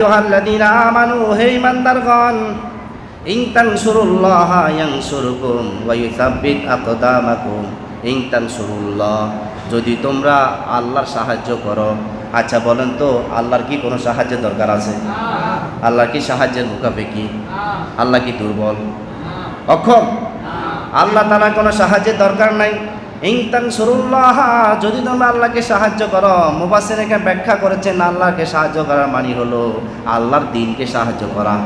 আইয়ুহাল্লাযীনা আমানু হে ঈমানদারগণ ইন তানসুরুল্লাহা ইয়ানসুরকুম ওয়া ইউসাব্বিত আকদামাকুম। ইন তানসুরুল্লাহ, যদি তোমরা আল্লাহর সাহায্য করো। আচ্ছা বলেন তো, আল্লাহর কি কোনো সাহায্যের দরকার আছে? আল্লাহর কি সাহায্যের মুখাপেক্ষি? আল্লাহ কি দুর্বল, অক্ষম? আল্লাহ তাআলা কোনো সাহায্যের দরকার নাই। ইন তানসুরুল্লাহ, যদি তোমরা আল্লাহকে সাহায্য করো। মুফাসসিররা ব্যাখ্যা করেছেন আল্লাহকে সাহায্য করার মানে হলো আল্লাহর দ্বীনকে সাহায্য করা।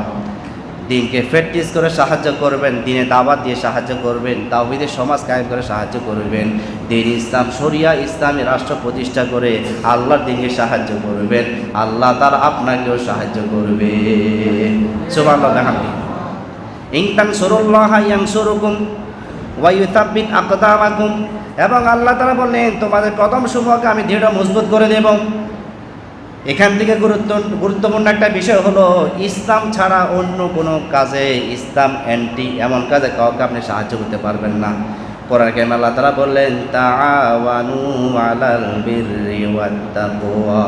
দ্বীনকে প্র্যাকটিস করে সাহায্য করবেন, দ্বীনে দাওয়াত দিয়ে সাহায্য করবেন, তাওহীদের সমাজ কায়েম করে সাহায্য করবেন, দ্বীন ইসলাম শরিয়া ইসলামী রাষ্ট্র প্রতিষ্ঠা করে আল্লাহর দ্বীনকে সাহায্য করবেন। আল্লাহ তাআলা আপনাকেও সাহায্য করবে। সুবহানাল্লাহ। ইন তানসুরুল্লাহা ইয়ানসুরকুম ওয়া ইউসাব্বিত আকদামাকুম, এবং আল্লাহ তাআলা বললেন তোমাদের কদম সমূহকে আমি দৃঢ় মজবুত করে দেব। এখান থেকে গুরুত্বপূর্ণ একটা বিষয় হলো ইসলাম ছাড়া অন্য কোনো কাজে, ইসলাম অ্যান্টি এমন কাজে কাউকে আপনি সাহায্য করতে পারবেন না। কোরআন কারীমে আল্লাহ তাআলা বললেন তাআওয়ানু আলাল বিররি ওয়াত তাকওয়া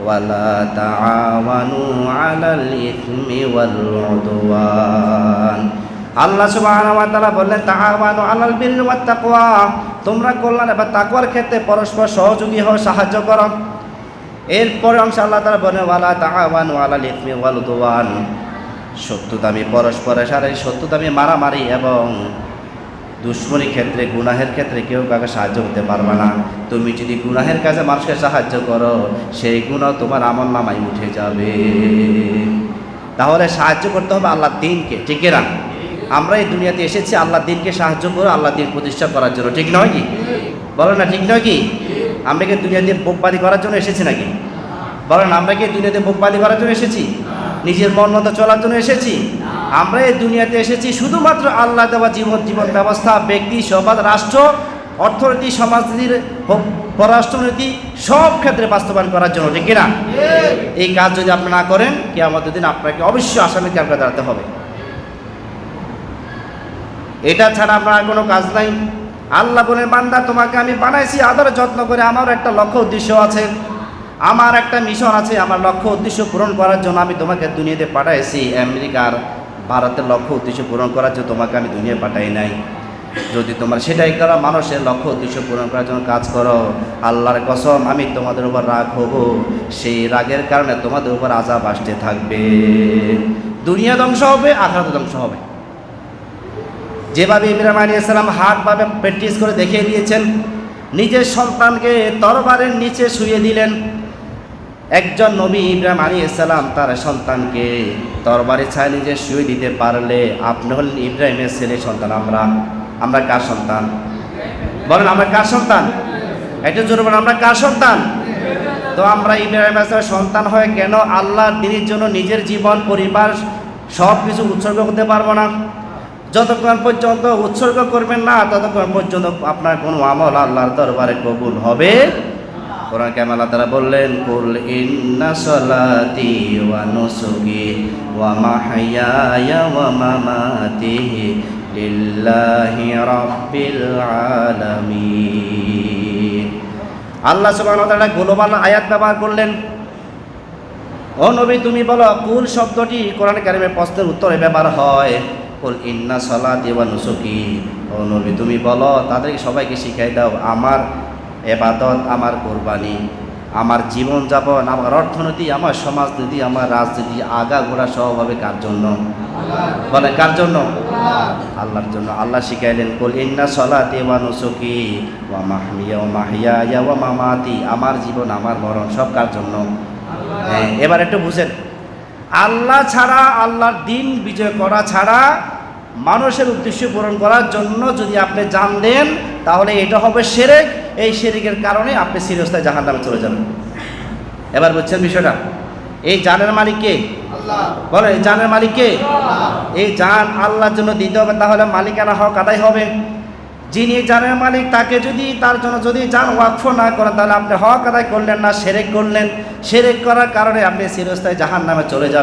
ওয়ালা তাআওয়ানু আলাল ইসমি ওয়াল উদওয়ান। আল্লাহ সুবহানাহু ওয়া তাআলা বললেন তাআওয়ানু আলাল বিররি ওয়াত তাকওয়া, তোমরা কল্যাণ এবং তাকওয়ার ক্ষেত্রে পরস্পর সহযোগী হও, সাহায্য করো। এরপরে অংশ আল্লাহ তাআলা বলেন ওয়ালা তাআওয়ানু আলাল ইসমি ওয়াল উদওয়ান, শত্রুতামি পরস্পরের সাথে শত্রুতামি, মারামারি এবং দুশ্মনী ক্ষেত্রে, গুনাহের ক্ষেত্রে কেউ কাউকে সাহায্য করতে পারবে না। তুমি যদি গুনাহের কাজে মানুষকে সাহায্য করো, সেই গুনাহ তোমার আমলনামায় উঠে যাবে। তাহলে সাহায্য করতে হবে আল্লাহর দ্বীনকে, ঠিক না? আমরা এই দুনিয়াতে এসেছি আল্লাহর দ্বীনকে সাহায্য করে আল্লাহর দ্বীন প্রতিষ্ঠা করার জন্য, ঠিক নয় কি? বলেন না, ঠিক নয় কি? আমরা কি দুনিয়াতে বোকবাদি করার জন্য এসেছি নাকি? বলেন, আমরা কি দুনিয়াতে বোকবাদি করার জন্য এসেছি? নিজের মন মতো চলার জন্য এসেছি? আমরা এই দুনিয়াতে এসেছি শুধুমাত্র আল্লাহ দেওয়া জীবন ব্যবস্থা, ব্যক্তি, সমাজ, রাষ্ট্র, অর্থনীতি, সমাজনীতির, পররাষ্ট্রনীতি সব ক্ষেত্রে বাস্তবায়ন করার জন্য, ঠিক কিনা? এই কাজ যদি আপনি না করেন, কিয়ামতের দিন আপনাকে অবশ্যই আসামিকে আপনাকে দাঁড়াতে হবে। এটা ছাড়া আপনার কোনো কাজ নাই। আল্লাহ বলেন বান্দা তোমাকে আমি বানাইছি আদর যত্ন করে, আমার একটা লক্ষ্য উদ্দেশ্য আছে, আমার একটা মিশন আছে, আমার লক্ষ্য উদ্দেশ্য পূরণ করার জন্য আমি তোমাকে দুনিয়াতে পাঠাইছি। আমেরিকার, ভারতের লক্ষ্য উদ্দেশ্য পূরণ করার জন্য তোমাকে আমি দুনিয়া পাঠাই নাই। যদি তোমার সেটাই করো, মানুষের লক্ষ্য উদ্দেশ্য পূরণ করার জন্য কাজ করো, আল্লাহর কসম আমি তোমাদের উপর রাগ হব, সেই রাগের কারণে তোমাদের উপর আযাব আসতে থাকবে। দুনিয়া ধ্বংস হবে, আখিরাত ধ্বংস হবে। যেভাবে ইব্রাহিম আলাইহিস সালাম হাতভাবে প্র্যাকটিস করে দেখিয়ে দিয়েছেন, নিজের সন্তানকে তরবারের নিচে শুইয়ে দিলেন। একজন নবী ইব্রাহিম আলাইহিস সালাম তার সন্তানকে তরবারের ছায়া নিচে শুইয়ে দিতে পারলে আপনি হলেন ইব্রাহিমের ছেলে সন্তান। আমরা কার সন্তান? বলেন, আমরা কার সন্তান? একটু জোরে বলেন, আমরা কার সন্তান? তো আমরা ইব্রাহিম আলাইহিস সালামের সন্তান হয়ে কেন আল্লাহর দ্বীনের জন্য নিজের জীবন, পরিবার সব কিছু উৎসর্গ করতে পারবো না? যতক্ষণ পর্যন্ত উৎসর্গ করবেন না, ততক্ষণ পর্যন্ত আপনার কোনো আমল আল্লাহর দরবারে কবুল হবে। কোরআন কারীমে আল্লাহ তাআলা বললেন কুল ইন্না সলাতি ওয়া নুসুকি ওয়া মাহইয়ায়া ওয়া মামাতি লিল্লাহি রাব্বিল আলামিন। আল্লাহ সুবহানাহু ওয়া তাআলা গ্লোবাল আয়াত ব্যবহার করলেন। ও নবী তুমি বলো, কুল শব্দটি কোরআন কারীমে প্রশ্নের উত্তরে ব্যবহার হয়। কুল ইন্না সলাতি ওয়া নুসুকি, ও নবী তুমি বলো, তাদেরকে সবাইকে শিখাই দাও আমার ইবাদত, আমার কুরবানি, আমার জীবনযাপন, আমার অর্থনীতি, আমার সমাজনীতি, আমার রাজনীতি আগাগোড়া সব হবে কার জন্য? বলে কার জন্য? আল্লাহর জন্য। আল্লাহ শিখাইলেন কুল ইন্না সলাতি ওয়া নুসুকি ওয়া মাহইয়ায়া ওয়া মামাতি, আমার জীবন, আমার মরণ সব কার জন্য? হ্যাঁ, এবার একটু বুঝেন, আল্লাহ ছাড়া, আল্লাহর দ্বীন বিজয় করা ছাড়া, মানুষের উদ্দেশ্য পূরণ করার জন্য যদি আপনি জান দেন, তাহলে এটা হবে শিরক। এই শিরকের কারণে আপনি চিরস্থায়ী জাহান্নামে চলে যাবেন। এবার বুঝছেন বিষয়টা? এই জানের মালিক কে? আল্লাহ। বলে এই জানের মালিক কে? আল্লাহ। এই জান আল্লাহর জন্য দিতে হবে, তাহলে মালিকানা হক আদায় হবে। যিনি জানের মালিক তাকে যদি, তার জন্য যদি জান ওয়াকফ না করেন, তাহলে আপনি হক আদায় করলেন না, শিরক করলেন। শিরক করার কারণে আপনি চিরস্থায়ী জাহান্নামে চলে যাবেন।